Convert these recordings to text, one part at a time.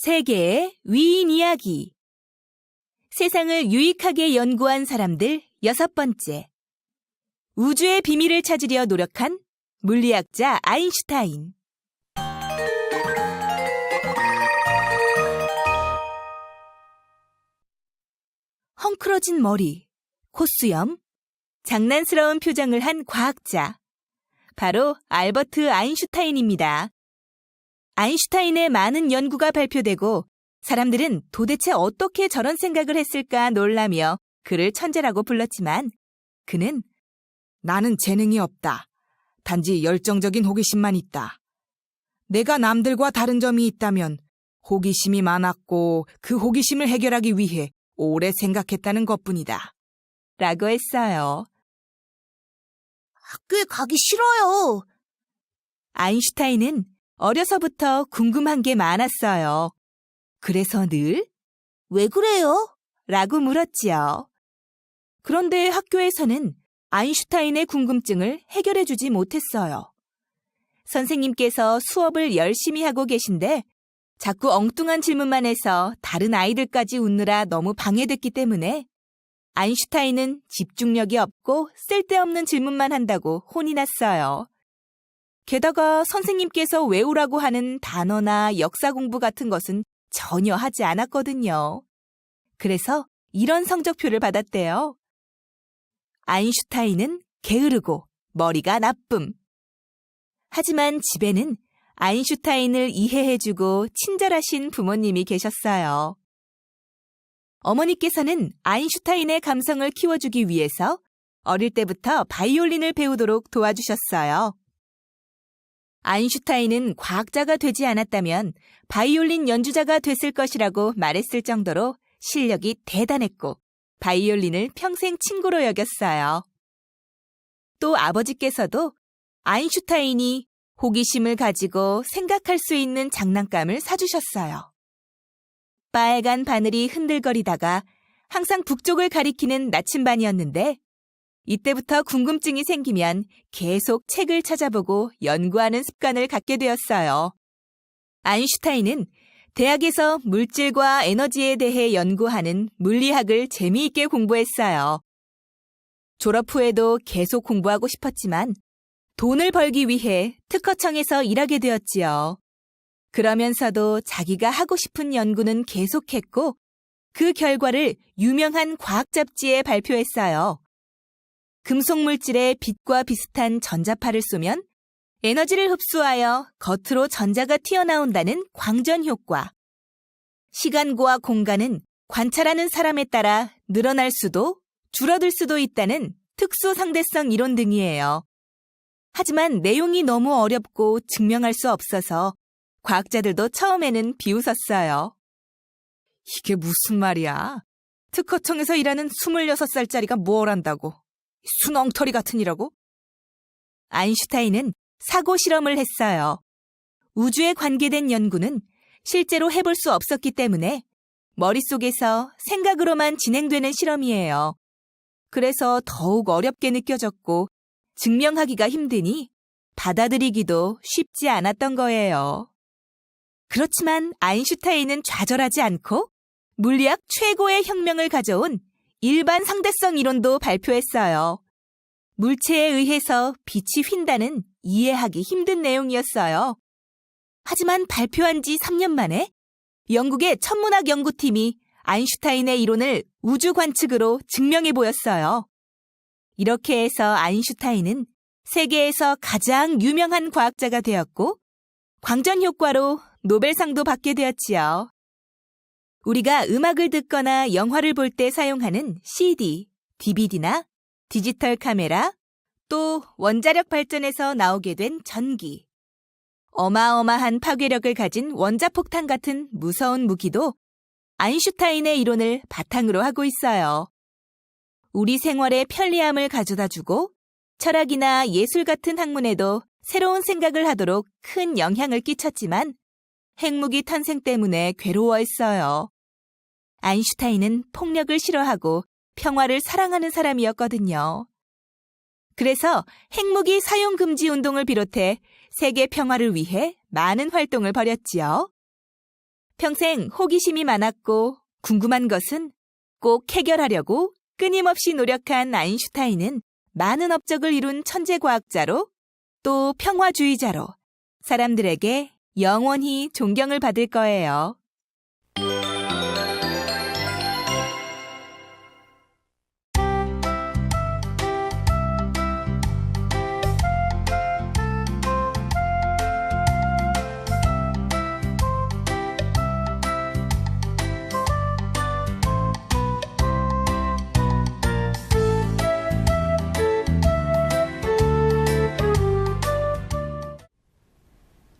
세계의 위인 이야기. 세상을 유익하게 연구한 사람들 6번째. 우주의 비밀을 찾으려 노력한 물리학자 아인슈타인. 헝클어진 머리, 콧수염, 장난스러운 표정을 한 과학자. 바로 알버트 아인슈타인입니다. 아인슈타인의 많은 연구가 발표되고 사람들은 도대체 어떻게 저런 생각을 했을까 놀라며 그를 천재라고 불렀지만 그는 나는 재능이 없다. 단지 열정적인 호기심만 있다. 내가 남들과 다른 점이 있다면 호기심이 많았고 그 호기심을 해결하기 위해 오래 생각했다는 것뿐이다. 라고 했어요. 학교에 가기 싫어요. 아인슈타인은 어려서부터 궁금한 게 많았어요. 그래서 늘 왜 그래요? 라고 물었지요. 그런데 학교에서는 아인슈타인의 궁금증을 해결해주지 못했어요. 선생님께서 수업을 열심히 하고 계신데 자꾸 엉뚱한 질문만 해서 다른 아이들까지 웃느라 너무 방해됐기 때문에 아인슈타인은 집중력이 없고 쓸데없는 질문만 한다고 혼이 났어요. 게다가 선생님께서 외우라고 하는 단어나 역사 공부 같은 것은 전혀 하지 않았거든요. 그래서 이런 성적표를 받았대요. 아인슈타인은 게으르고 머리가 나쁨. 하지만 집에는 아인슈타인을 이해해주고 친절하신 부모님이 계셨어요. 어머니께서는 아인슈타인의 감성을 키워주기 위해서 어릴 때부터 바이올린을 배우도록 도와주셨어요. 아인슈타인은 과학자가 되지 않았다면 바이올린 연주자가 됐을 것이라고 말했을 정도로 실력이 대단했고 바이올린을 평생 친구로 여겼어요. 또 아버지께서도 아인슈타인이 호기심을 가지고 생각할 수 있는 장난감을 사주셨어요. 빨간 바늘이 흔들거리다가 항상 북쪽을 가리키는 나침반이었는데 이때부터 궁금증이 생기면 계속 책을 찾아보고 연구하는 습관을 갖게 되었어요. 아인슈타인은 대학에서 물질과 에너지에 대해 연구하는 물리학을 재미있게 공부했어요. 졸업 후에도 계속 공부하고 싶었지만 돈을 벌기 위해 특허청에서 일하게 되었지요. 그러면서도 자기가 하고 싶은 연구는 계속했고 그 결과를 유명한 과학 잡지에 발표했어요. 금속 물질에 빛과 비슷한 전자파를 쏘면 에너지를 흡수하여 겉으로 전자가 튀어나온다는 광전 효과. 시간과 공간은 관찰하는 사람에 따라 늘어날 수도 줄어들 수도 있다는 특수 상대성 이론 등이에요. 하지만 내용이 너무 어렵고 증명할 수 없어서 과학자들도 처음에는 비웃었어요. 이게 무슨 말이야? 특허청에서 일하는 26살짜리가 뭘 안다고? 순엉터리 같은 이라고? 아인슈타인은 사고 실험을 했어요. 우주에 관계된 연구는 실제로 해볼 수 없었기 때문에 머릿속에서 생각으로만 진행되는 실험이에요. 그래서 더욱 어렵게 느껴졌고 증명하기가 힘드니 받아들이기도 쉽지 않았던 거예요. 그렇지만 아인슈타인은 좌절하지 않고 물리학 최고의 혁명을 가져온 일반 상대성 이론도 발표했어요. 물체에 의해서 빛이 휜다는 이해하기 힘든 내용이었어요. 하지만 발표한 지 3년 만에 영국의 천문학 연구팀이 아인슈타인의 이론을 우주 관측으로 증명해 보였어요. 이렇게 해서 아인슈타인은 세계에서 가장 유명한 과학자가 되었고 광전 효과로 노벨상도 받게 되었지요. 우리가 음악을 듣거나 영화를 볼 때 사용하는 CD, DVD나 디지털 카메라, 또 원자력 발전에서 나오게 된 전기. 어마어마한 파괴력을 가진 원자폭탄 같은 무서운 무기도 아인슈타인의 이론을 바탕으로 하고 있어요. 우리 생활의 편리함을 가져다주고 철학이나 예술 같은 학문에도 새로운 생각을 하도록 큰 영향을 끼쳤지만 핵무기 탄생 때문에 괴로워했어요. 아인슈타인은 폭력을 싫어하고 평화를 사랑하는 사람이었거든요. 그래서 핵무기 사용 금지 운동을 비롯해 세계 평화를 위해 많은 활동을 벌였지요. 평생 호기심이 많았고 궁금한 것은 꼭 해결하려고 끊임없이 노력한 아인슈타인은 많은 업적을 이룬 천재 과학자로 또 평화주의자로 사람들에게 영원히 존경을 받을 거예요.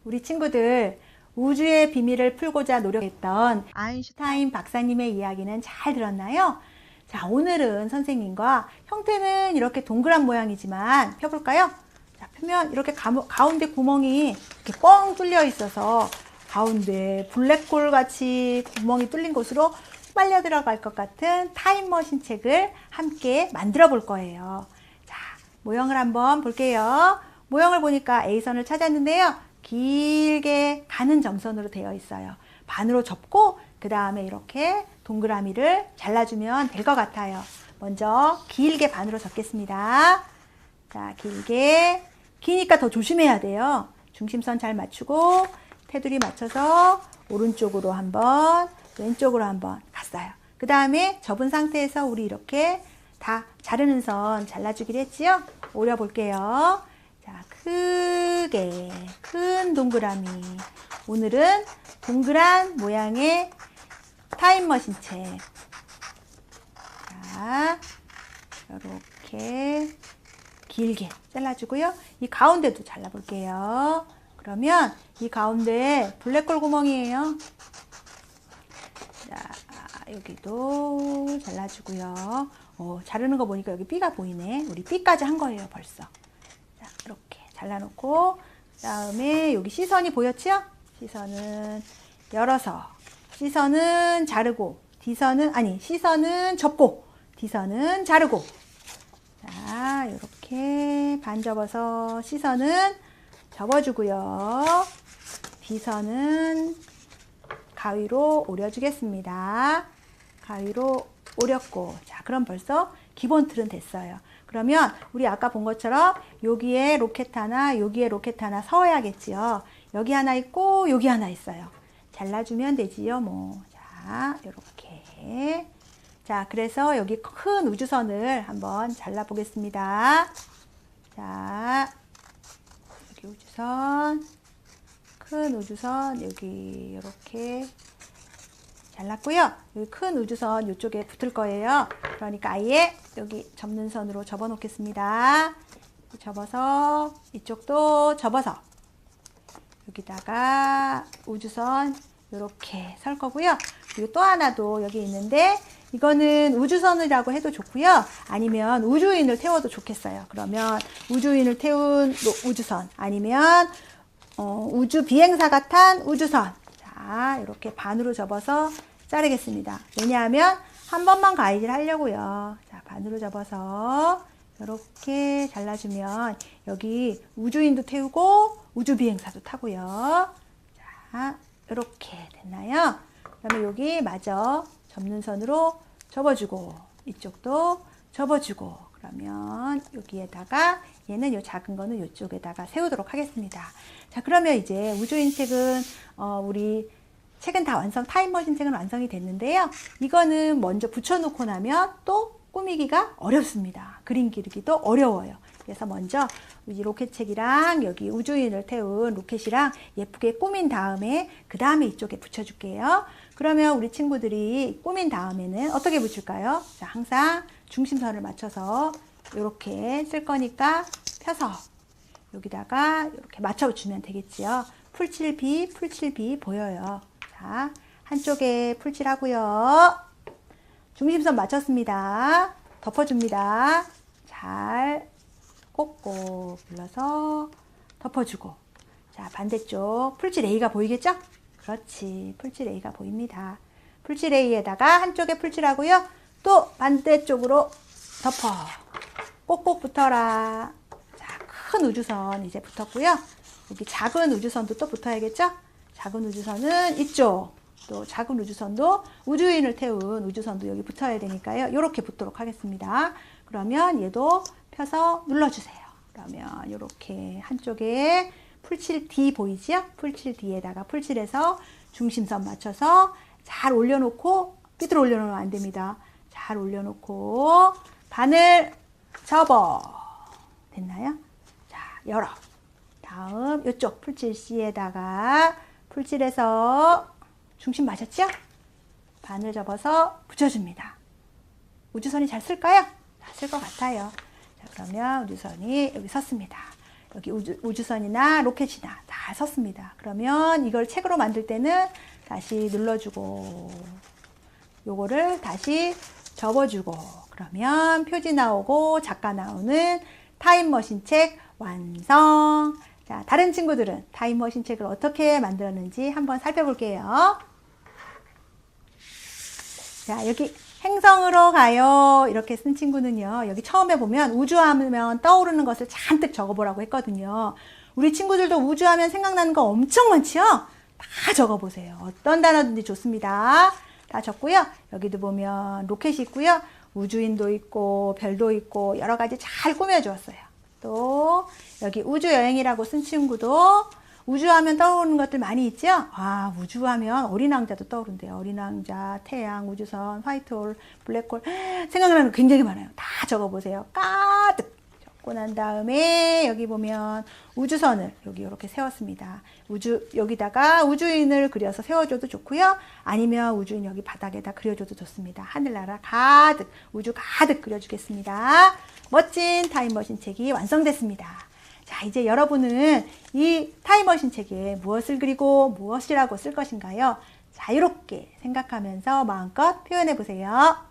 우리 친구들, 우주의 비밀을 풀고자 노력했던 아인슈타인 박사님의 이야기는 잘 들었나요? 자, 오늘은 선생님과 형태는 이렇게 동그란 모양이지만 펴볼까요? 자, 펴면 이렇게 가운데 구멍이 이렇게 뻥 뚫려 있어서 가운데 블랙홀 같이 구멍이 뚫린 곳으로 빨려 들어갈 것 같은 타임머신 책을 함께 만들어 볼 거예요. 자, 모형을 한번 볼게요. 모형을 보니까 A선을 찾았는데요. 길게 가는 점선으로 되어 있어요. 반으로 접고 그 다음에 이렇게 동그라미를 잘라주면 될 것 같아요. 먼저 길게 반으로 접겠습니다. 자, 길게. 기니까 더 조심해야 돼요. 중심선 잘 맞추고 테두리 맞춰서 오른쪽으로 한번, 왼쪽으로 한번 갔어요. 그 다음에 접은 상태에서 우리 이렇게 다 자르는 선 잘라주기로 했지요? 오려 볼게요. 자, 크게 큰 동그라미. 오늘은 동그란 모양의 타임머신 책. 자, 이렇게 길게 잘라주고요. 이 가운데도 잘라볼게요. 그러면 이 가운데 블랙홀 구멍이에요. 자, 여기도 잘라주고요. 자르는 거 보니까 여기 B가 보이네. 우리 B까지 한 거예요, 벌써. 자, 이렇게 잘라놓고 그 다음에 여기 C선이 보였죠? C선은 열어서 C선은 자르고 C선은 접고 D선은 자르고. 자, 이렇게 반 접어서 C선은 접어주고요. D선은 가위로 오려주겠습니다. 가위로 오렸고, 자, 그럼 벌써 기본 틀은 됐어요. 그러면 우리 아까 본 것처럼 여기에 로켓 하나, 여기에 로켓 하나 서야겠지요. 여기 하나 있고 여기 하나 있어요. 잘라주면 되지요, 뭐. 자, 이렇게. 자, 그래서 여기 큰 우주선을 한번 잘라보겠습니다. 자, 여기 우주선, 큰 우주선 여기 이렇게 잘랐고요. 여기 큰 우주선 이쪽에 붙을 거예요. 그러니까 아예 여기 접는 선으로 접어 놓겠습니다. 접어서 이쪽도 접어서 여기다가 우주선 이렇게 설 거고요. 그리고 또 하나도 여기 있는데 이거는 우주선이라고 해도 좋고요. 아니면 우주인을 태워도 좋겠어요. 그러면 우주인을 태운 우주선 아니면 우주 비행사가 탄 우주선. 자, 이렇게 반으로 접어서 자르겠습니다. 왜냐하면 한 번만 가위질 하려고요. 자, 반으로 접어서 이렇게 잘라주면 여기 우주인도 태우고 우주 비행사도 타고요. 자, 이렇게 됐나요? 그 다음에 여기 마저 접는 선으로 접어주고 이쪽도 접어주고 그러면 여기에다가 얘는 요 작은 거는 이쪽에다가 세우도록 하겠습니다. 자, 그러면 이제 우주인 책은 우리 책은 다 타임머신 책은 완성이 됐는데요. 이거는 먼저 붙여놓고 나면 또 꾸미기가 어렵습니다. 그림 기르기도 어려워요. 그래서 먼저 이 로켓책이랑 여기 우주인을 태운 로켓이랑 예쁘게 꾸민 다음에 그 다음에 이쪽에 붙여줄게요. 그러면 우리 친구들이 꾸민 다음에는 어떻게 붙일까요? 자, 항상 중심선을 맞춰서 이렇게 쓸 거니까 펴서 여기다가 이렇게 맞춰주면 되겠지요. 풀칠비, 풀칠비 보여요. 자, 한쪽에 풀칠하고요. 중심선 맞췄습니다. 덮어줍니다. 잘 꼭꼭 눌러서 덮어주고. 자, 반대쪽 풀칠 A가 보이겠죠? 그렇지. 풀칠 A가 보입니다. 풀칠 A에다가 한쪽에 풀칠하고요. 또 반대쪽으로 덮어. 꼭꼭 붙어라. 자, 큰 우주선 이제 붙었고요. 여기 작은 우주선도 또 붙어야겠죠? 작은 우주선은 이쪽. 또 작은 우주선도 우주인을 태운 우주선도 여기 붙어야 되니까요. 이렇게 붙도록 하겠습니다. 그러면 얘도 펴서 눌러주세요. 그러면 이렇게 한쪽에 풀칠 D 보이죠? 풀칠 D에다가 풀칠해서 중심선 맞춰서 잘 올려놓고 밑으로 올려놓으면 안 됩니다. 잘 올려놓고 바늘 접어. 됐나요? 자, 열어. 다음 이쪽 풀칠 C에다가 풀칠해서 중심 맞았죠? 바늘 접어서 붙여줍니다. 우주선이 잘 쓸까요? 잘 쓸 것 같아요. 자, 그러면 우주선이 여기 섰습니다. 여기 우주선이나 로켓이나 다 섰습니다. 그러면 이걸 책으로 만들 때는 다시 눌러주고 요거를 다시 접어주고 그러면 표지 나오고 작가 나오는 타임머신 책 완성. 자, 다른 친구들은 타임머신 책을 어떻게 만들었는지 한번 살펴볼게요. 자, 여기 행성으로 가요 이렇게 쓴 친구는요, 여기 처음에 보면 우주하면 떠오르는 것을 잔뜩 적어보라고 했거든요. 우리 친구들도 우주하면 생각나는 거 엄청 많지요? 다 적어보세요. 어떤 단어든지 좋습니다. 다 적고요. 여기도 보면 로켓이 있고요. 우주인도 있고 별도 있고 여러 가지 잘 꾸며주었어요. 또 여기 우주여행이라고 쓴 친구도 우주하면 떠오르는 것들 많이 있죠? 아, 우주하면 어린 왕자도 떠오른대요. 어린 왕자, 태양, 우주선, 화이트홀, 블랙홀 생각나는 거 굉장히 많아요. 다 적어보세요. 가득 적고 난 다음에 여기 보면 우주선을 여기 이렇게 세웠습니다. 여기다가 우주인을 그려서 세워줘도 좋고요. 아니면 우주인 여기 바닥에다 그려줘도 좋습니다. 하늘나라 가득, 우주 가득 그려주겠습니다. 멋진 타임머신 책이 완성됐습니다. 자, 이제 여러분은 이 타임머신 책에 무엇을 그리고 무엇이라고 쓸 것인가요? 자유롭게 생각하면서 마음껏 표현해 보세요.